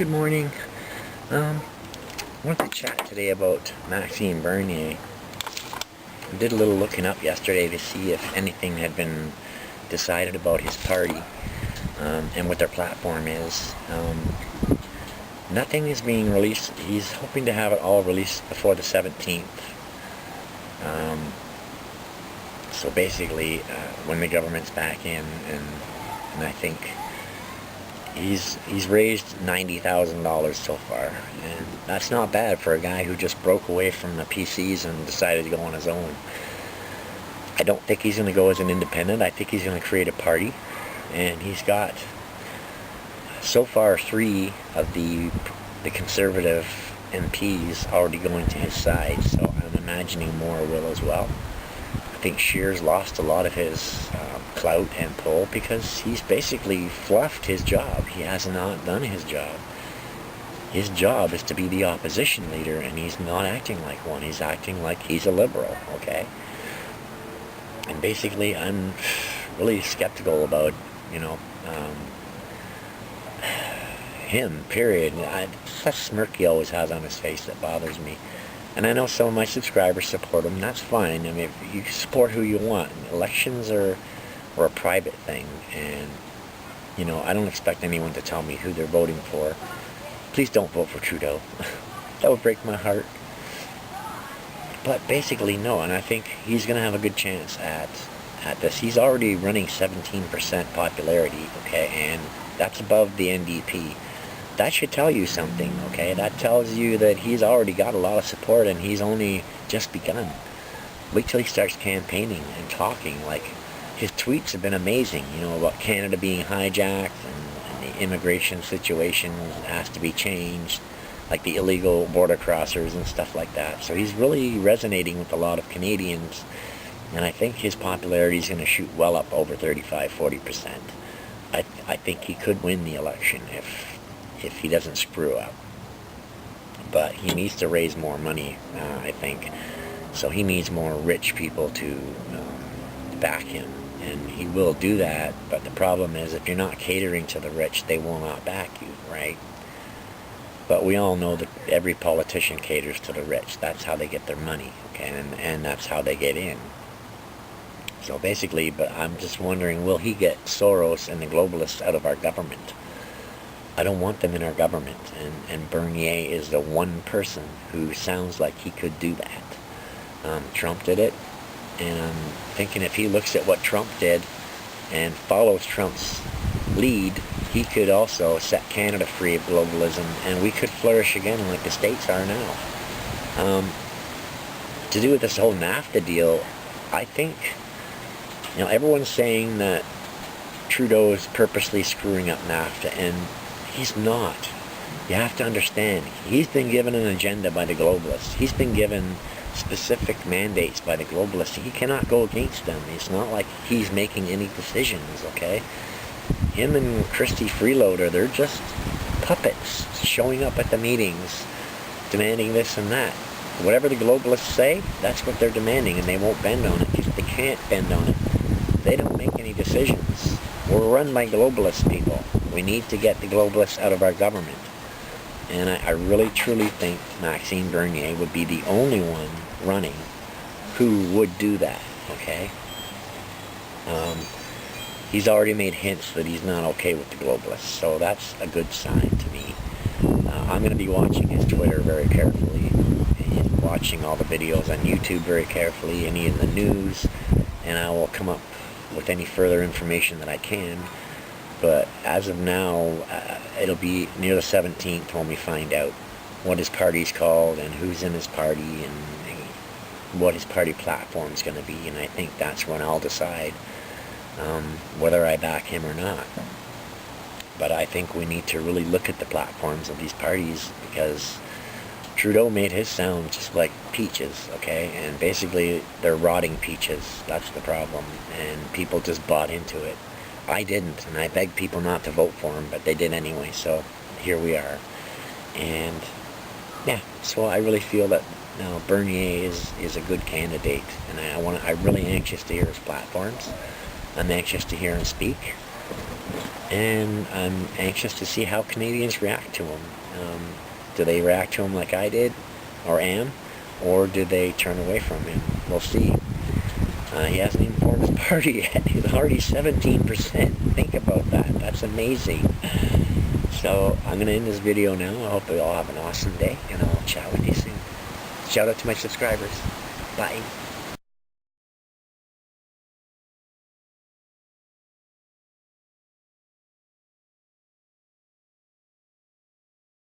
Good morning. I wanted to chat today about Maxime Bernier. I did a little looking up yesterday to see if anything had been decided about his party and what their platform is. Nothing is being released. He's hoping to have it all released before the 17th. So basically, when the government's back in, and I think he's raised $90,000 so far, and that's not bad for a guy who just broke away from the PCs and decided to go on his own. I don't think he's going to go as an independent. I think he's going to create a party, and he's got so far 3 of the conservative MPs already going to his side, so I'm imagining more will as well. I think Scheer's lost a lot of his clout and pull because he's basically fluffed his job. He has not done his job. His job is to be the opposition leader, and he's not acting like one. He's acting like he's a liberal, okay? And basically, I'm really skeptical about, him, period. Such smirk he always has on his face that bothers me. And I know some of my subscribers support him, and that's fine. I mean, if you support who you want. Elections are a private thing, and, I don't expect anyone to tell me who they're voting for. Please don't vote for Trudeau. That would break my heart. But basically, no, and I think he's going to have a good chance at this. He's already running 17% popularity, okay, and that's above the NDP. That should tell you something, okay? That tells you that he's already got a lot of support, and he's only just begun. Wait till he starts campaigning and talking. Like, his tweets have been amazing, about Canada being hijacked and the immigration situation has to be changed, like the illegal border crossers and stuff like that. So he's really resonating with a lot of Canadians, and I think his popularity is going to shoot well up over 35-40%. I think he could win the election if he doesn't screw up. But he needs to raise more money, I think. So he needs more rich people to back him. And he will do that, but the problem is if you're not catering to the rich, they will not back you, right? But we all know that every politician caters to the rich. That's how they get their money, okay? And that's how they get in. So basically, but I'm just wondering, will he get Soros and the globalists out of our government? I don't want them in our government, and Bernier is the one person who sounds like he could do that. Trump did it, and I'm thinking if he looks at what Trump did and follows Trump's lead, he could also set Canada free of globalism, and we could flourish again like the States are now. To do with this whole NAFTA deal, I think, everyone's saying that Trudeau is purposely screwing up NAFTA, and he's not. You have to understand, he's been given an agenda by the globalists. He's been given specific mandates by the globalists. He cannot go against them. It's not like he's making any decisions, okay? Him and Christy Freeloader, they're just puppets showing up at the meetings, demanding this and that. Whatever the globalists say, that's what they're demanding, and they won't bend on it because they can't bend on it. They don't make any decisions. We're run by globalist people. We need to get the globalists out of our government. And I really, truly think Maxime Bernier would be the only one running who would do that, okay? He's already made hints that he's not okay with the globalists, so that's a good sign to me. I'm going to be watching his Twitter very carefully, and watching all the videos on YouTube very carefully, any of the news, and I will come up with any further information that I can. But as of now, it'll be near the 17th when we find out what his party's called and who's in his party and what his party platform's going to be. And I think that's when I'll decide whether I back him or not. But I think we need to really look at the platforms of these parties, because Trudeau made his sound just like peaches, okay? And basically, they're rotting peaches. That's the problem. And people just bought into it. I didn't, and I begged people not to vote for him, but they did anyway, so here we are. And, yeah, so I really feel that now Bernier is a good candidate, and I'm really anxious to hear his platforms. I'm anxious to hear him speak. and I'm anxious to see how Canadians react to him. Do they react to him like I did, or am, or do they turn away from him? We'll see. He hasn't even formed his party yet. He's already 17%. Think about that. That's amazing. So I'm going to end this video now. I hope you all have an awesome day, and I'll chat with you soon. Shout out to my subscribers. Bye.